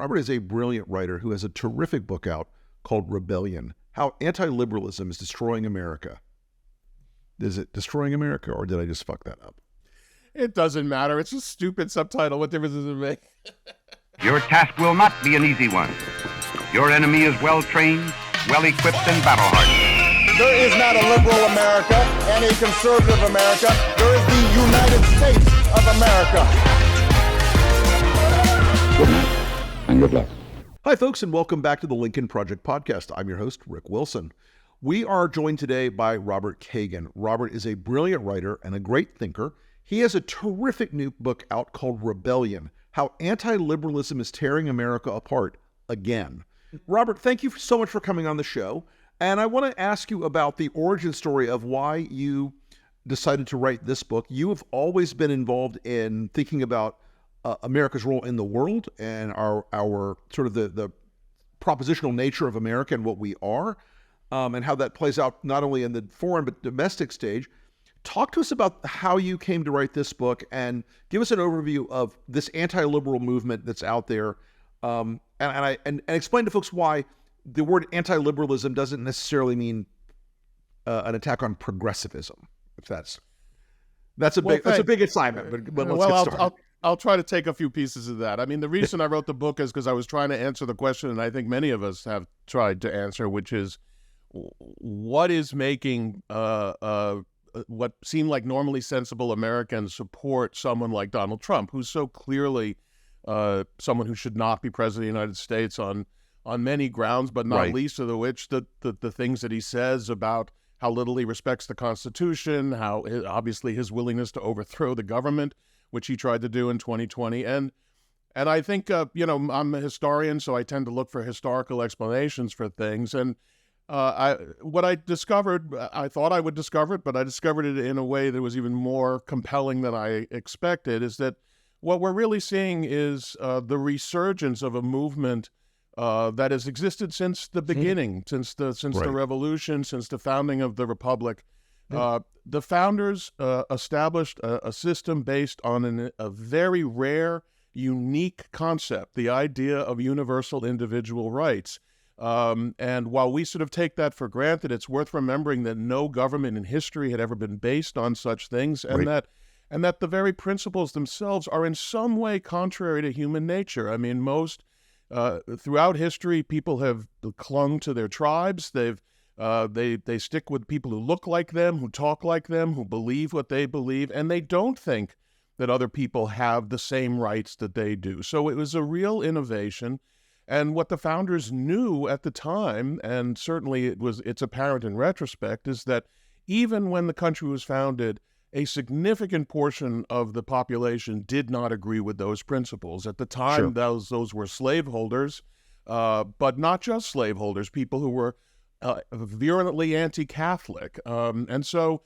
Robert is a brilliant writer who has a terrific book out called Rebellion, How Anti-Liberalism is Destroying America. Is it destroying America, or did I just fuck that up? It doesn't matter. It's a stupid subtitle. What difference does it make? Your task will not be an easy one. Your enemy is well-trained, well-equipped, and battle-hardened. There is not a liberal America and a conservative America. There is the United States of America. Good night, and good luck. Hi, folks, and welcome back to the Lincoln Project podcast. I'm your host, Rick Wilson. We are joined today by Robert Kagan. Robert is a brilliant writer and a great thinker. He has a terrific new book out called Rebellion, How Anti-Liberalism is Tearing America Apart Again. Robert, thank you so much for coming on the show. And I want to ask you about the origin story of why you decided to write this book. You have always been involved in thinking about America's role in the world and our sort of the propositional nature of America and what we are, and how that plays out not only in the foreign but domestic stage. Talk to us about how you came to write this book and give us an overview of this anti-liberal movement that's out there, and explain to folks why the word anti-liberalism doesn't necessarily mean an attack on progressivism. If that's a big assignment, but let's get started. I'll try to take a few pieces of that. I mean, the reason I wrote the book is because I was trying to answer the question, and I think many of us have tried to answer, which is what is making what seem like normally sensible Americans support someone like Donald Trump, who's so clearly someone who should not be president of the United States on many grounds, but not least of which the things that he says about how little he respects the Constitution, how obviously his willingness to overthrow the government, which he tried to do in 2020. And I think, I'm a historian, so I tend to look for historical explanations for things. And what I discovered, I thought I would discover it, but I discovered it in a way that was even more compelling than I expected, is that what we're really seeing is the resurgence of a movement that has existed since the beginning, since the revolution, since the founding of the Republic. The founders established a system based on a very rare, unique concept, the idea of universal individual rights. And while we sort of take that for granted, it's worth remembering that no government in history had ever been based on such things, and that the very principles themselves are in some way contrary to human nature. I mean, throughout history, people have clung to their tribes. They stick with people who look like them, who talk like them, who believe what they believe, and they don't think that other people have the same rights that they do. So it was a real innovation. And what the founders knew at the time, and certainly it's apparent in retrospect, is that even when the country was founded, a significant portion of the population did not agree with those principles. At the time, those were slaveholders, but not just slaveholders, people who were virulently anti-Catholic. And so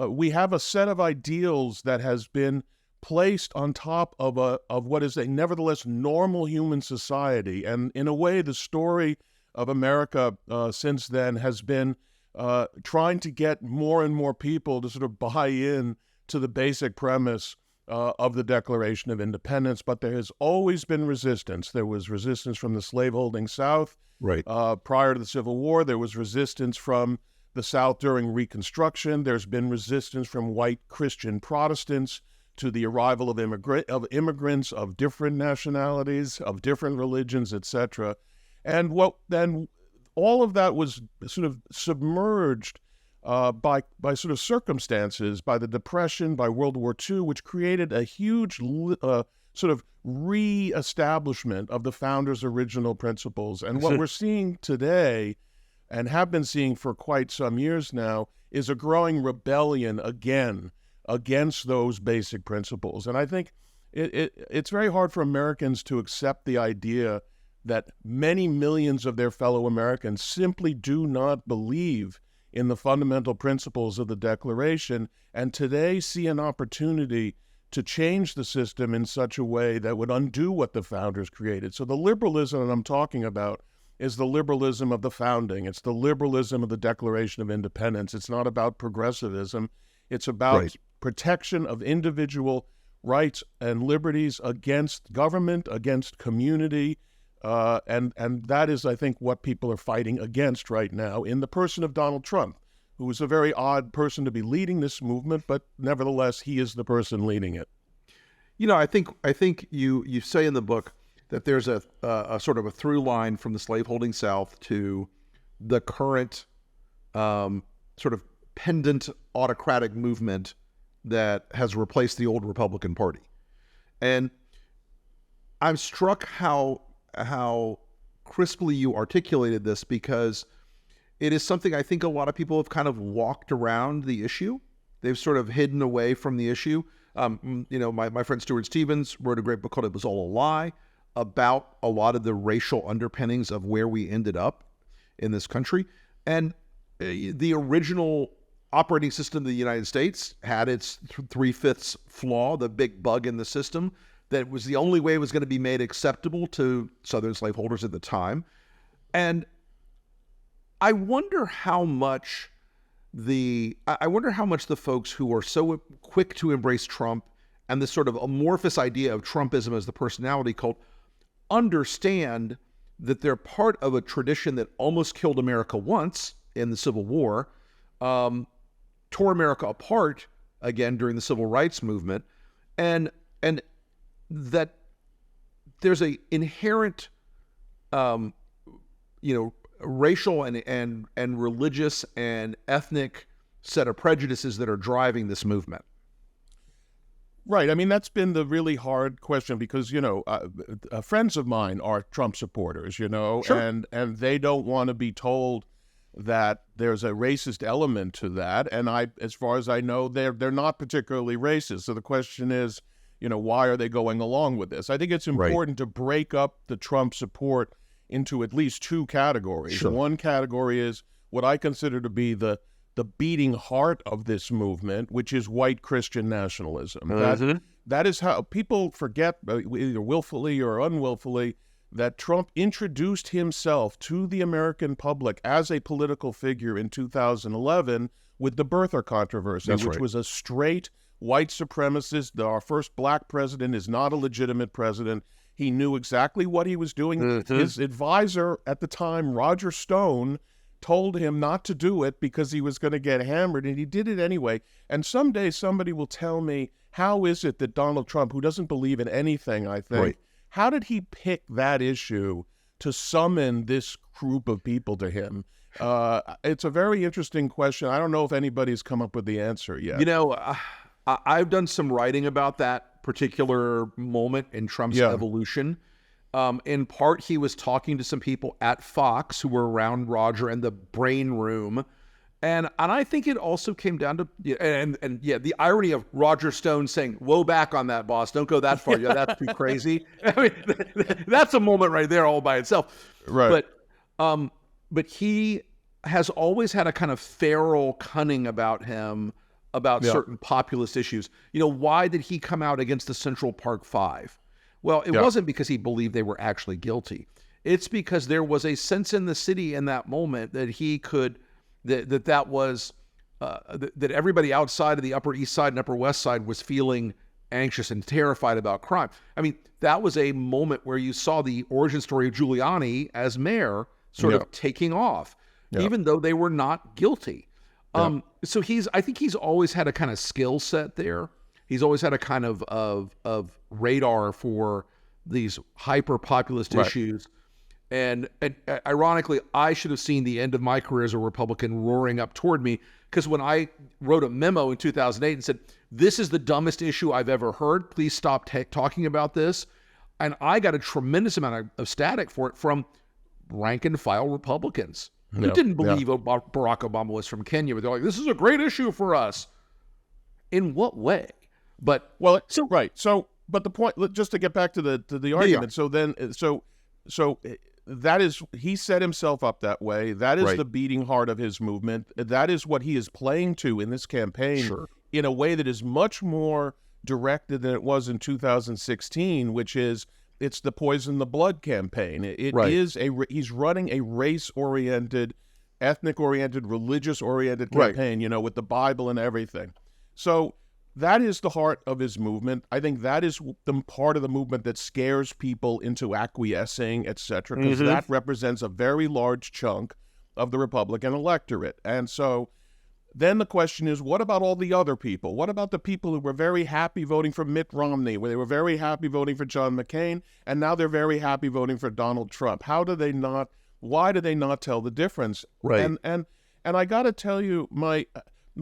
we have a set of ideals that has been placed on top of what is a nevertheless normal human society. And in a way, the story of America since then has been trying to get more and more people to sort of buy in to the basic premise of the Declaration of Independence. But there has always been resistance. There was resistance from the slaveholding South. Prior to the Civil War, there was resistance from the South during Reconstruction. There's been resistance from white Christian Protestants to the arrival of immigrants of different nationalities, of different religions, etc. And then all of that was sort of submerged by sort of circumstances, by the Depression, by World War II, which created a huge sort of re-establishment of the founders' original principles. And what we're seeing today, and have been seeing for quite some years now, is a growing rebellion against those basic principles. And I think it's very hard for Americans to accept the idea that many millions of their fellow Americans simply do not believe in the fundamental principles of the Declaration, and today see an opportunity to change the system in such a way that would undo what the founders created. So the liberalism that I'm talking about is the liberalism of the founding. It's the liberalism of the Declaration of Independence. It's not about progressivism. It's about protection of individual rights and liberties against government, against community, And that is, I think, what people are fighting against right now in the person of Donald Trump, who is a very odd person to be leading this movement, but nevertheless, he is the person leading it. I think you say in the book that there's a sort of a through line from the slaveholding South to the current sort of pendant autocratic movement that has replaced the old Republican Party. And I'm struck how crisply you articulated this, because it is something I think a lot of people have kind of walked around the issue. They've sort of hidden away from the issue. My friend Stuart Stevens wrote a great book called It Was All a Lie, about a lot of the racial underpinnings of where we ended up in this country. And the original operating system of the United States had its 3/5 flaw, the big bug in the system, that was the only way it was going to be made acceptable to Southern slaveholders at the time. And I wonder how much the folks who are so quick to embrace Trump and this sort of amorphous idea of Trumpism as the personality cult understand that they're part of a tradition that almost killed America once in the Civil War, tore America apart again during the Civil Rights Movement, and that there's a inherent, racial and religious and ethnic set of prejudices that are driving this movement. Right. I mean, that's been the really hard question because, friends of mine are Trump supporters, Sure. and they don't want to be told that there's a racist element to that. And as far as I know, they're not particularly racist. So the question is, why are they going along with this? I think it's important to break up the Trump support into at least two categories. Sure. One category is what I consider to be the beating heart of this movement, which is white Christian nationalism. That is how people forget, either willfully or unwillfully, that Trump introduced himself to the American public as a political figure in 2011 with the birther controversy, which was a straight white supremacist. Our first black president is not a legitimate president. He knew exactly what he was doing. His advisor at the time, Roger Stone, told him not to do it because he was going to get hammered, and he did it anyway. And someday somebody will tell me, how is it that Donald Trump, who doesn't believe in anything, I think, how did he pick that issue to summon this group of people to him? It's a very interesting question. I don't know if anybody's come up with the answer yet. I've done some writing about that particular moment in Trump's evolution. In part, he was talking to some people at Fox who were around Roger in the brain room. And I think it also came down to, the irony of Roger Stone saying, "Whoa back on that, boss. Don't go that far. That's too crazy." I mean, that's a moment right there all by itself. Right. But he has always had a kind of feral cunning about him, about certain populist issues. Why did he come out against the Central Park Five? Well, it wasn't because he believed they were actually guilty. It's because there was a sense in the city in that moment that he could, that everybody outside of the Upper East Side and Upper West Side was feeling anxious and terrified about crime. I mean, that was a moment where you saw the origin story of Giuliani as mayor sort of taking off, even though they were not guilty. So I think he's always had a kind of skill set there. He's always had a kind of radar for these hyper populist issues. And ironically, I should have seen the end of my career as a Republican roaring up toward me, because when I wrote a memo in 2008 and said, "This is the dumbest issue I've ever heard, please stop talking about this," and I got a tremendous amount of static for it from rank and file Republicans who didn't believe Barack Obama was from Kenya. They're like, "This is a great issue for us." In what way? But but the point, just to get back to the argument. So that is, he set himself up that way. That is the beating heart of his movement. That is what he is playing to in this campaign in a way that is much more directed than it was in 2016, which is, it's the poison the blood campaign. He's running a race-oriented, ethnic-oriented, religious-oriented campaign, with the Bible and everything. So that is the heart of his movement. I think that is the part of the movement that scares people into acquiescing, etc., because that represents a very large chunk of the Republican electorate. And so then the question is, what about all the other people? What about the people who were very happy voting for Mitt Romney, where they were very happy voting for John McCain, and now they're very happy voting for Donald Trump? Why do they not tell the difference? Right. And I got to tell you, my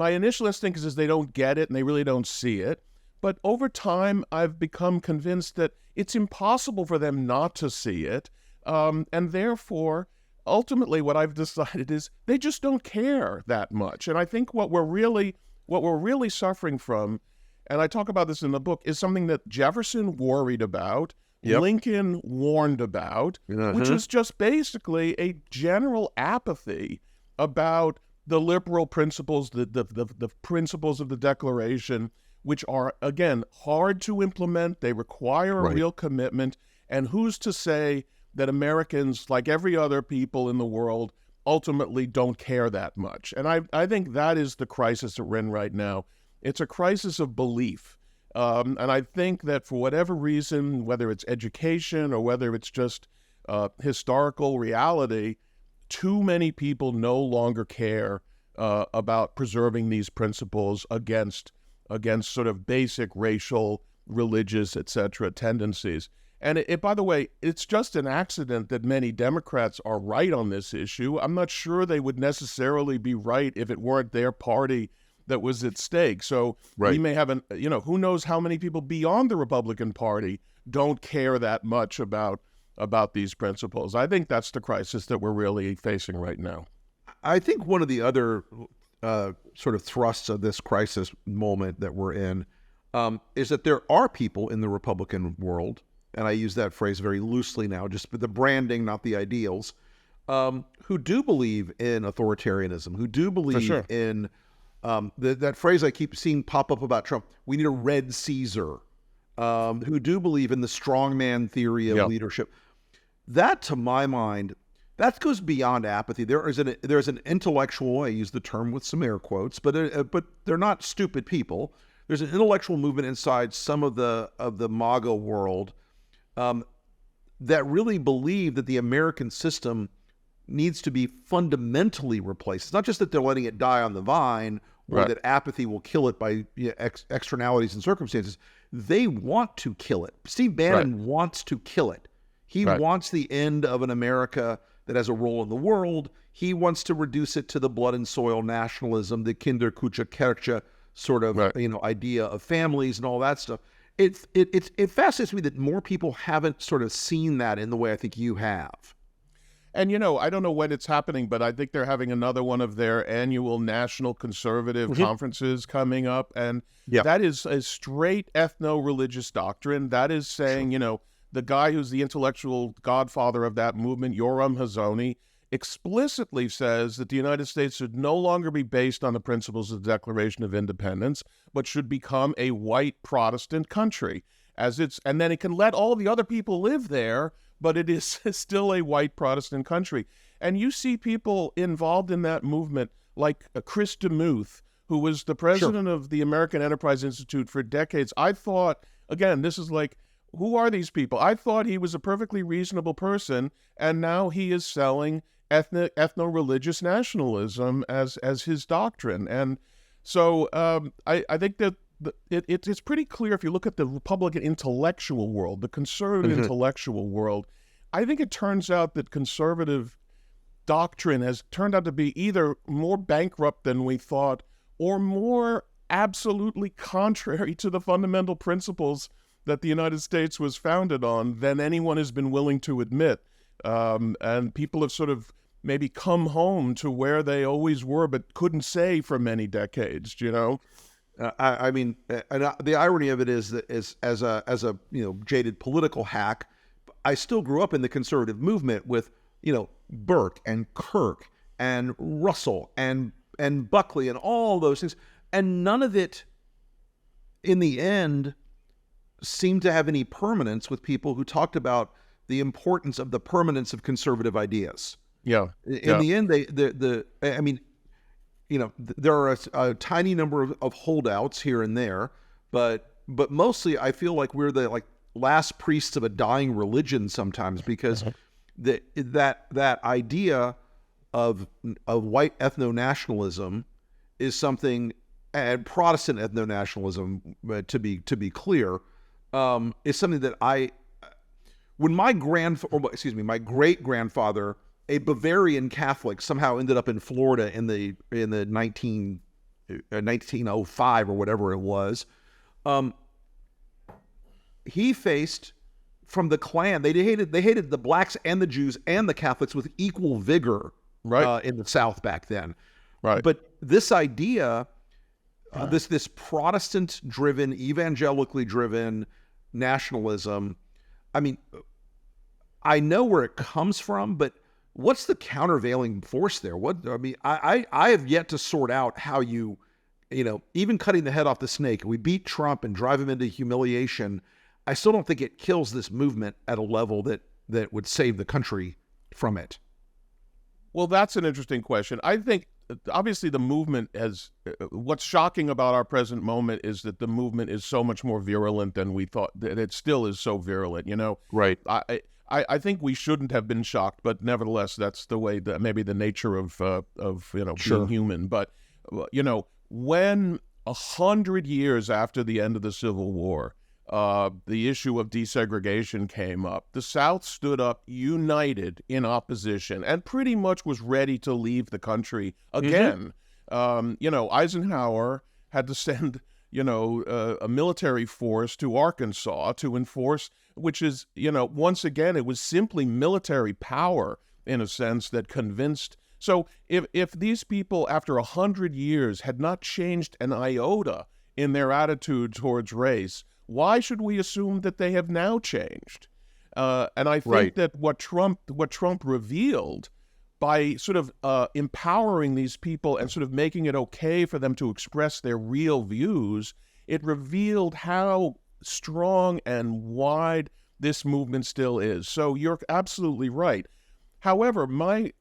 initial instinct is they don't get it and they really don't see it. But over time, I've become convinced that it's impossible for them not to see it. And therefore, ultimately, what I've decided is they just don't care that much. And I think what we're really suffering from, and I talk about this in the book, is something that Jefferson worried about, Lincoln warned about, which is just basically a general apathy about the liberal principles, the principles of the Declaration, which are, again, hard to implement. They require a real commitment. And who's to say that Americans, like every other people in the world, ultimately don't care that much? And I think that is the crisis that we're in right now. It's a crisis of belief. And I think that for whatever reason, whether it's education or whether it's just historical reality, too many people no longer care about preserving these principles against sort of basic racial, religious, etc. tendencies. And by the way, it's just an accident that many Democrats are right on this issue. I'm not sure they would necessarily be right if it weren't their party that was at stake. So we may have who knows how many people beyond the Republican Party don't care that much about these principles. I think that's the crisis that we're really facing right now. I think one of the other sort of thrusts of this crisis moment that we're in is that there are people in the Republican world, and I use that phrase very loosely now, just the branding, not the ideals, who do believe in authoritarianism, who do believe in that phrase I keep seeing pop up about Trump, we need a red Caesar, who do believe in the strongman theory of leadership. That, to my mind, that goes beyond apathy. There's an intellectual, I use the term with some air quotes, but they're not stupid people. There's an intellectual movement inside some of the MAGA world that really believe that the American system needs to be fundamentally replaced. It's not just that they're letting it die on the vine, or that apathy will kill it by externalities and circumstances. They want to kill it. Steve Bannon wants to kill it. He wants the end of an America that has a role in the world. He wants to reduce it to the blood and soil nationalism, the Kinderkutsche Kirche sort of idea of families and all that stuff. It fascinates me that more people haven't sort of seen that in the way I think you have. And, I don't know when it's happening, but I think they're having another one of their annual national conservative conferences coming up. And that is a straight ethno-religious doctrine. That is saying, the guy who's the intellectual godfather of that movement, Yoram Hazony, explicitly says that the United States should no longer be based on the principles of the Declaration of Independence, but should become a white Protestant country. And then it can let all the other people live there, but it is still a white Protestant country. And you see people involved in that movement like Chris DeMuth, who was the president of the American Enterprise Institute for decades. I thought, again, this is like, who are these people? I thought he was a perfectly reasonable person, and now he is selling ethno-religious nationalism as his doctrine. And so I think that it's pretty clear if you look at the Republican intellectual world, the conservative intellectual world, I think it turns out that conservative doctrine has turned out to be either more bankrupt than we thought or more absolutely contrary to the fundamental principles that the United States was founded on than anyone has been willing to admit. And people have sort of maybe come home to where they always were but couldn't say for many decades, I mean, the irony of it is that as a jaded political hack, I still grew up in the conservative movement with Burke and Kirk and Russell and Buckley and all those things, and none of it, in the end, seemed to have any permanence with people who talked about the importance of the permanence of conservative ideas. In the end, there are a tiny number of holdouts here and there, but mostly I feel like we're the last priests of a dying religion sometimes, because that idea of white ethno-nationalism is something, and Protestant ethno-nationalism, to be clear, is something that when my great grandfather, a Bavarian Catholic, somehow ended up in Florida in the 1905 or whatever it was, he faced from the Klan. They hated the blacks and the Jews and the Catholics with equal vigor, Right. In the South back then. Right. But this idea, this Protestant-driven, evangelically driven nationalism, I mean, I know where it comes from, but what's the countervailing force there? I have yet to sort out how even cutting the head off the snake, we beat Trump and drive him into humiliation, I still don't think it kills this movement at a level that would save the country from it. Well, that's an interesting question. I think, obviously, the movement what's shocking about our present moment is that the movement is so much more virulent than we thought, that it still is so virulent, Right. I think we shouldn't have been shocked, but nevertheless, that's the way, maybe the nature of Sure. being human. But, when 100 years after the end of the Civil War, the issue of desegregation came up, the South stood up united in opposition and pretty much was ready to leave the country again. Eisenhower had to send, a military force to Arkansas to enforce, which is, once again, it was simply military power, in a sense, that convinced. So if these people, after 100 years, had not changed an iota in their attitude towards race, why should we assume that they have now changed? And I think that what Trump revealed by sort of empowering these people and sort of making it okay for them to express their real views, it revealed how strong and wide this movement still is. So you're absolutely right. However, my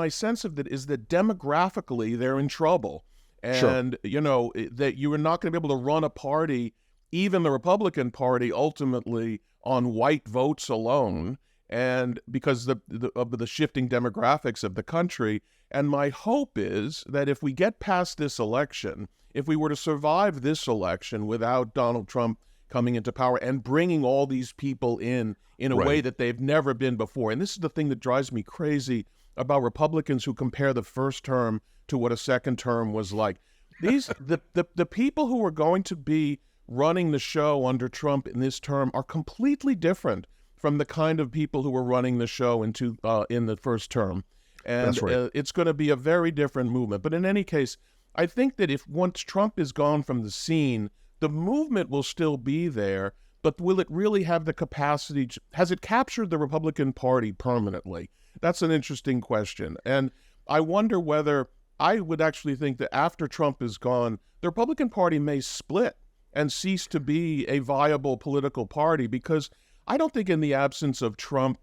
sense of it is that demographically they're in trouble, and that you are not going to be able to run a party, even the Republican Party, ultimately on white votes alone, and because of the shifting demographics of the country. And my hope is that if we get past this election, if we were to survive this election without Donald Trump coming into power and bringing all these people in a way that they've never been before. And this is the thing that drives me crazy about Republicans who compare the first term to what a second term was like. The people who are going to be running the show under Trump in this term are completely different from the kind of people who were running the show in the first term. And That's right. It's going to be a very different movement. But in any case, I think that once Trump is gone from the scene, the movement will still be there, but will it really have the capacity? Has it captured the Republican Party permanently? That's an interesting question. And I wonder whether I would actually think that after Trump is gone, the Republican Party may split and cease to be a viable political party, because I don't think in the absence of Trump,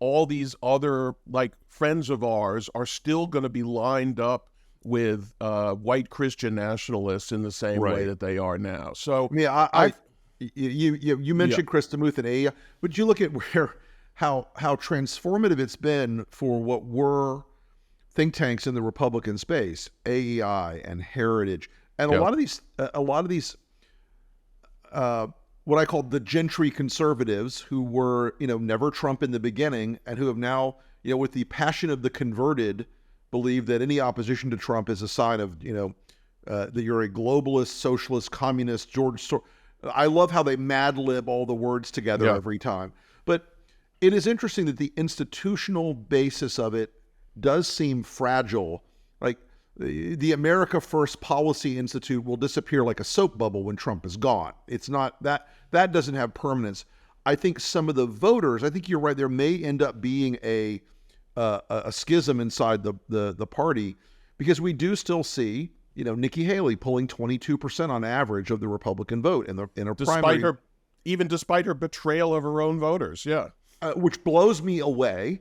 all these other friends of ours are still going to be lined up with white Christian nationalists in the same way that they are now. So yeah, you mentioned Chris Demuth, but you look at how transformative it's been for what were think tanks in the Republican space, AEI and Heritage, and a lot of these what I call the gentry conservatives, who were never Trump in the beginning, and who have now with the passion of the converted, believe that any opposition to Trump is a sign of that you're a globalist, socialist, communist. I love how they Mad Lib all the words together every time. But it is interesting that the institutional basis of it does seem fragile. Like the America First Policy Institute will disappear like a soap bubble when Trump is gone. It's not that doesn't have permanence. I think some of the voters, I think you're right, there may end up being a schism inside the party, because we do still see Nikki Haley pulling 22% on average of the Republican vote in her primary, despite her betrayal of her own voters, which blows me away.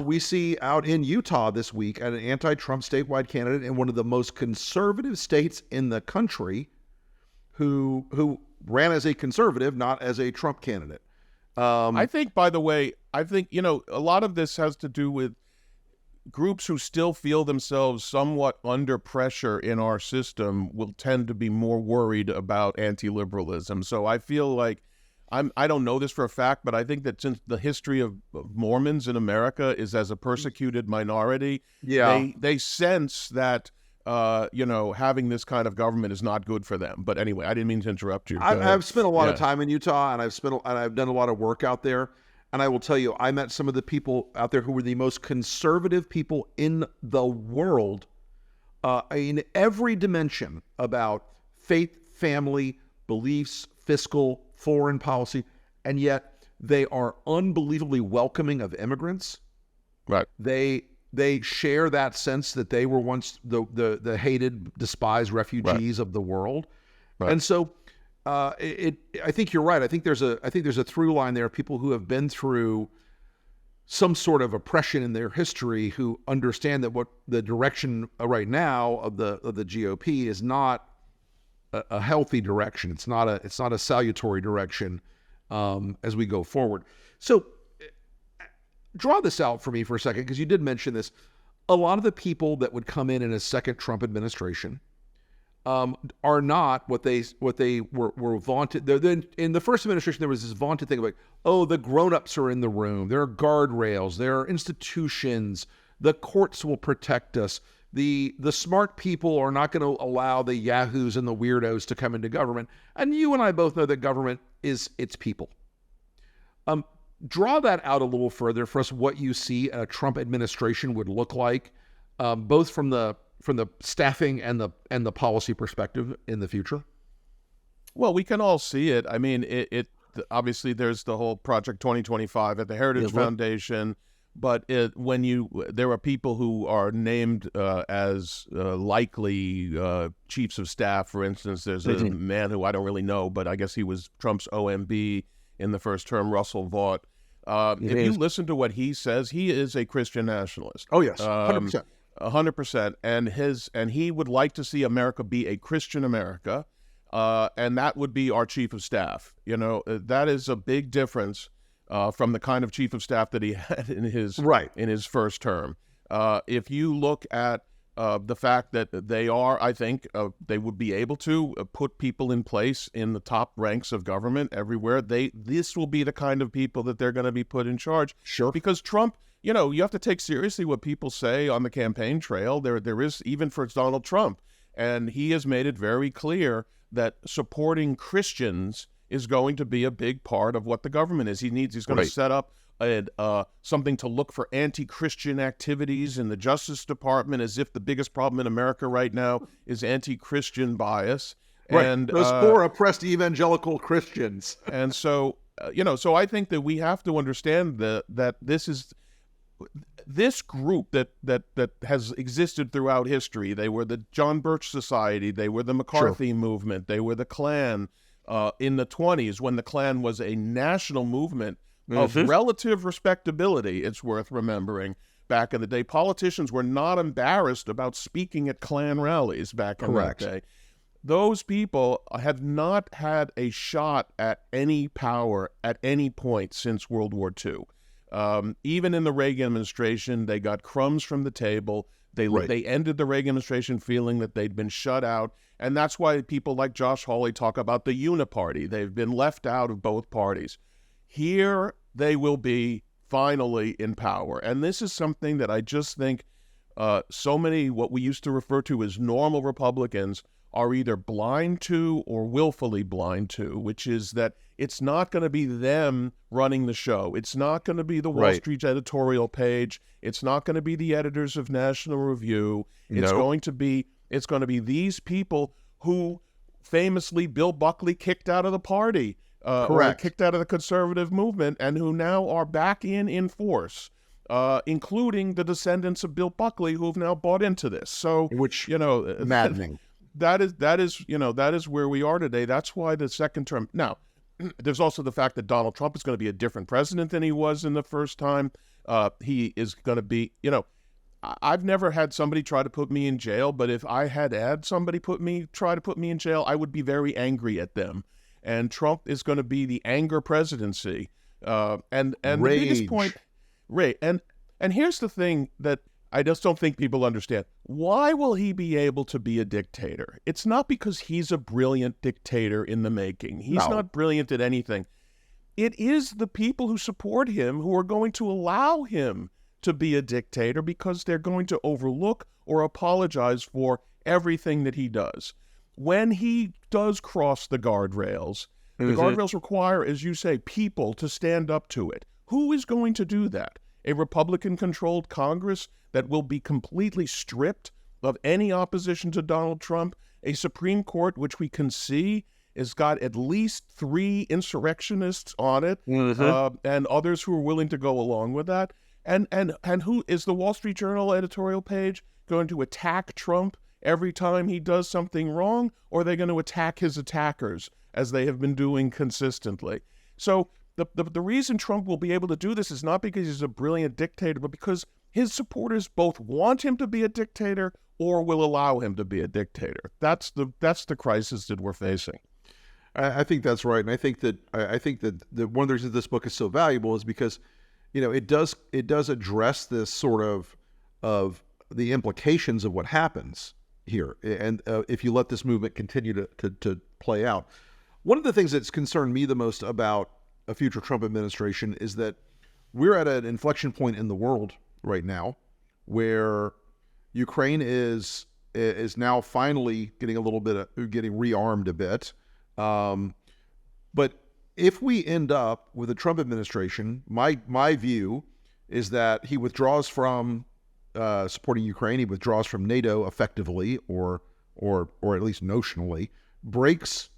We see out in Utah this week an anti-Trump statewide candidate in one of the most conservative states in the country, who ran as a conservative, not as a Trump candidate. I think, by the way, a lot of this has to do with groups who still feel themselves somewhat under pressure in our system will tend to be more worried about anti-liberalism. So I feel like I don't know this for a fact, but I think that since the history of Mormons in America is as a persecuted minority, they sense that having this kind of government is not good for them. But anyway, I didn't mean to interrupt you. I've spent a lot of time in Utah, and I've done a lot of work out there. And I will tell you, I met some of the people out there who were the most conservative people in the world, in every dimension about faith, family, beliefs, fiscal, foreign policy, and yet they are unbelievably welcoming of immigrants. Right. They share that sense that they were once the hated, despised refugees of the world, and so I think you're right. I think there's a through line there of people who have been through some sort of oppression in their history who understand that what the direction right now of the GOP is not a healthy direction. It's not a salutary direction as we go forward. So draw this out for me for a second, because you did mention this. A lot of the people that would come in a second Trump administration are not what they were vaunted. In the first administration, there was this vaunted thing of like, oh, the grown-ups are in the room. There are guardrails. There are institutions. The courts will protect us. The smart people are not going to allow the yahoos and the weirdos to come into government. And you and I both know that government is its people. Draw that out a little further for us, what you see a Trump administration would look like, both from the staffing and the policy perspective in the future. Well, we can all see it. I mean, it obviously there's the whole Project 2025 at the Heritage Foundation, but there are people who are named as likely chiefs of staff. For instance, there's a man who I don't really know, but I guess he was Trump's OMB in the first term, Russell Vought. If you listen to what he says, he is a Christian nationalist. Oh yes, 100%. 100%, and he would like to see America be a Christian America, and that would be our chief of staff. That is a big difference from the kind of chief of staff that he had in his first term. If you look at the fact that they are, I think, they would be able to put people in place in the top ranks of government everywhere. This will be the kind of people that they're going to be put in charge. Sure. Because Trump, you have to take seriously what people say on the campaign trail. There is, even for Donald Trump, and he has made it very clear that supporting Christians is going to be a big part of what the government is. He's going to set up something to look for anti-Christian activities in the Justice Department, as if the biggest problem in America right now is anti-Christian bias. Right. And those poor oppressed evangelical Christians. And so, so I think that we have to understand that this group that has existed throughout history. They were the John Birch Society. They were the McCarthy movement. They were the Klan in the 1920s, when the Klan was a national movement of relative respectability. It's worth remembering. Back in the day, politicians were not embarrassed about speaking at Klan rallies back in that day. Those people have not had a shot at any power at any point since World War II. Even in the Reagan administration, they got crumbs from the table. They ended the Reagan administration feeling that they'd been shut out. And that's why people like Josh Hawley talk about the uniparty. They've been left out of both parties. Here they will be finally in power. And this is something that I just think so many what we used to refer to as normal Republicans are either blind to or willfully blind to, which is that it's not going to be them running the show. It's not going to be the Wall Street editorial page. It's not going to be the editors of National Review. It's going to be these people who famously Bill Buckley kicked out of the party, or kicked out of the conservative movement, and who now are back in force, including the descendants of Bill Buckley, who have now bought into this. So, maddening. That is where we are today. That's why the second term. Now, there's also the fact that Donald Trump is going to be a different president than he was in the first time. He is going to be, I've never had somebody try to put me in jail, but if I had somebody try to put me in jail, I would be very angry at them. and Trump is going to be the anger presidency. And the biggest point, Ray, and here's the thing that I just don't think people understand. Why will he be able to be a dictator? It's not because he's a brilliant dictator in the making. He's not brilliant at anything. It is the people who support him who are going to allow him to be a dictator because they're going to overlook or apologize for everything that he does. When he does cross the guardrails, the guardrails require, as you say, people to stand up to it. Who is going to do that? A Republican-controlled Congress that will be completely stripped of any opposition to Donald Trump, a Supreme Court which we can see has got at least 3 insurrectionists on it, and others who are willing to go along with that. And who is the Wall Street Journal editorial page going to attack Trump every time he does something wrong, or are they going to attack his attackers as they have been doing consistently? So the reason Trump will be able to do this is not because he's a brilliant dictator, but because his supporters both want him to be a dictator or will allow him to be a dictator. That's the crisis that we're facing. I think that's right, and I think that one of the reasons this book is so valuable is because, it does address this sort of the implications of what happens here, and if you let this movement continue to play out. One of the things that's concerned me the most about a future Trump administration is that we're at an inflection point in the world right now where Ukraine is now finally getting getting rearmed a bit. But if we end up with a Trump administration, my view is that he withdraws from supporting Ukraine, he withdraws from NATO effectively, or at least notionally, breaks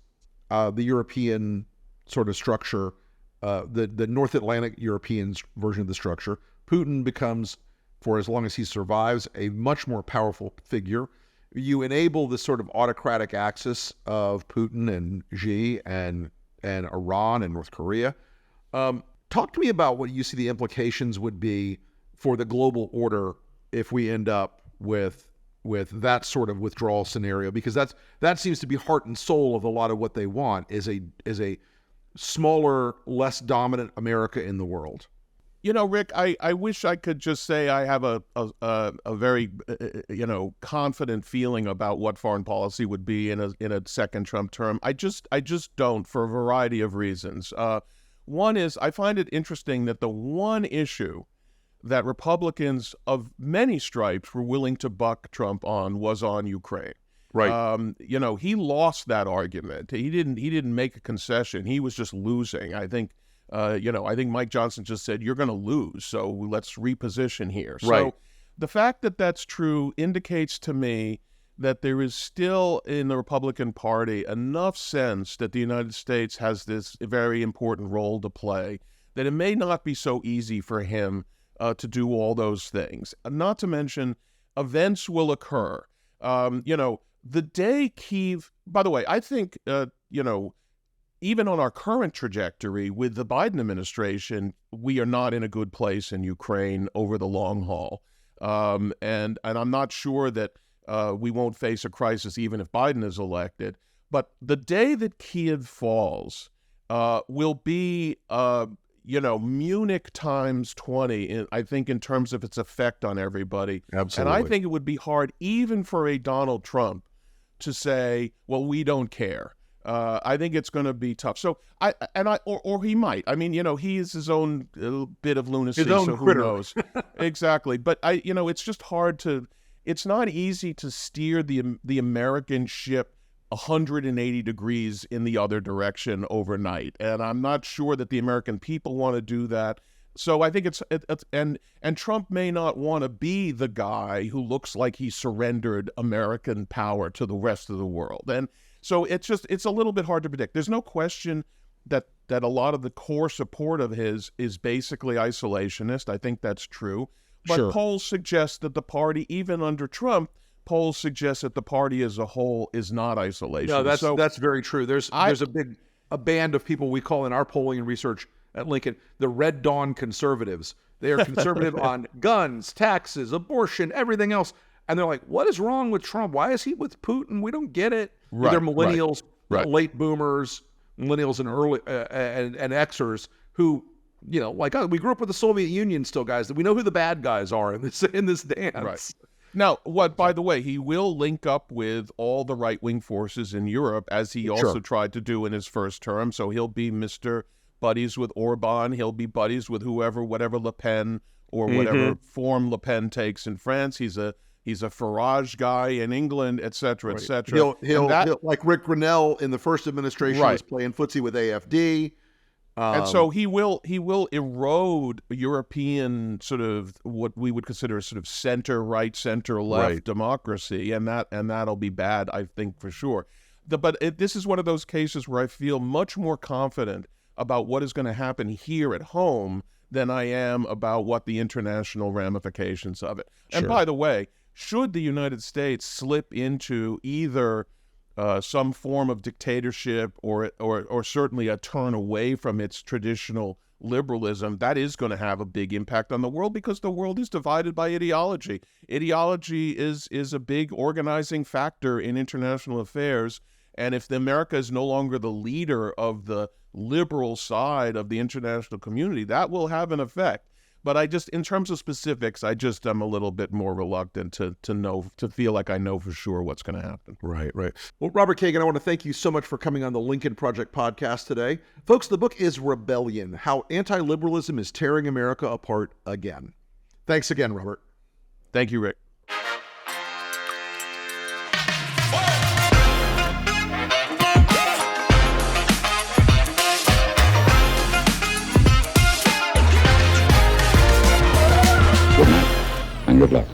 the European sort of structure, the North Atlantic Europeans version of the structure. Putin becomes, for as long as he survives, a much more powerful figure. You enable this sort of autocratic axis of Putin and Xi and Iran and North Korea. Talk to me about what you see the implications would be for the global order if we end up with that sort of withdrawal scenario, because that seems to be heart and soul of a lot of what they want is a smaller, less dominant America in the world. Rick, I wish I could just say I have a very confident feeling about what foreign policy would be in a second Trump term. I just don't, for a variety of reasons. One is I find it interesting that the one issue that Republicans of many stripes were willing to buck Trump on was on Ukraine. Right. He lost that argument. He didn't make a concession. He was just losing. I think Mike Johnson just said, you're going to lose, so let's reposition here. Right. So the fact that that's true indicates to me that there is still in the Republican Party enough sense that the United States has this very important role to play, that it may not be so easy for him to do all those things. Not to mention, events will occur. The day Kyiv, by the way, I think, even on our current trajectory with the Biden administration, we are not in a good place in Ukraine over the long haul. And I'm not sure that we won't face a crisis even if Biden is elected. But the day that Kyiv falls will be, Munich times 20, I think, in terms of its effect on everybody. Absolutely. And I think it would be hard even for a Donald Trump to say, well, we don't care. I think it's going to be tough. So or he might. I mean, he is his own bit of lunacy. His own so critter. Who knows? Exactly. But it's just hard to. It's not easy to steer the American ship 180 degrees in the other direction overnight, and I'm not sure that the American people want to do that. So I think it's and Trump may not want to be the guy who looks like he surrendered American power to the rest of the world. And so it's a little bit hard to predict. There's no question that a lot of the core support of his is basically isolationist. I think that's true. But Sure. Polls suggest that the party, even under Trump, polls suggest that the party as a whole is not isolationist. No, that's very true. There's a band of people we call in our polling and research at Lincoln the Red Dawn conservatives. They are conservative on guns, taxes, abortion, everything else. And they're like, what is wrong with Trump? Why is he with Putin? We don't get it. Right, They're millennials, right. late boomers, millennials and early and Xers who, you know, like, oh, we grew up with the Soviet Union still, guys. That we know who the bad guys are in this dance. Right. Now, by the way, he will link up with all the right-wing forces in Europe, as he also tried to do in his first term. So he'll be Mr. Buddies with Orban. He'll be buddies with whatever Le Pen or whatever form Le Pen takes in France. He's a Farage guy in England, et cetera, et cetera. He'll like Rick Grinnell in the first administration was playing footsie with AFD. And so he will erode European sort of what we would consider sort of center-right, center-left democracy, and that'll be bad, I think, for sure. This is one of those cases where I feel much more confident about what is going to happen here at home than I am about what the international ramifications of it. And by the way, should the United States slip into either some form of dictatorship or certainly a turn away from its traditional liberalism, that is going to have a big impact on the world, because the world is divided by ideology. Ideology is a big organizing factor in international affairs, and if America is no longer the leader of the liberal side of the international community, that will have an effect. But in terms of specifics, I'm a little bit more reluctant to feel like I know for sure what's going to happen. Right. Well, Robert Kagan, I want to thank you so much for coming on the Lincoln Project podcast today. Folks, the book is Rebellion: How Anti-Liberalism is Tearing America Apart Again. Thanks again, Robert. Thank you, Rick. And good luck.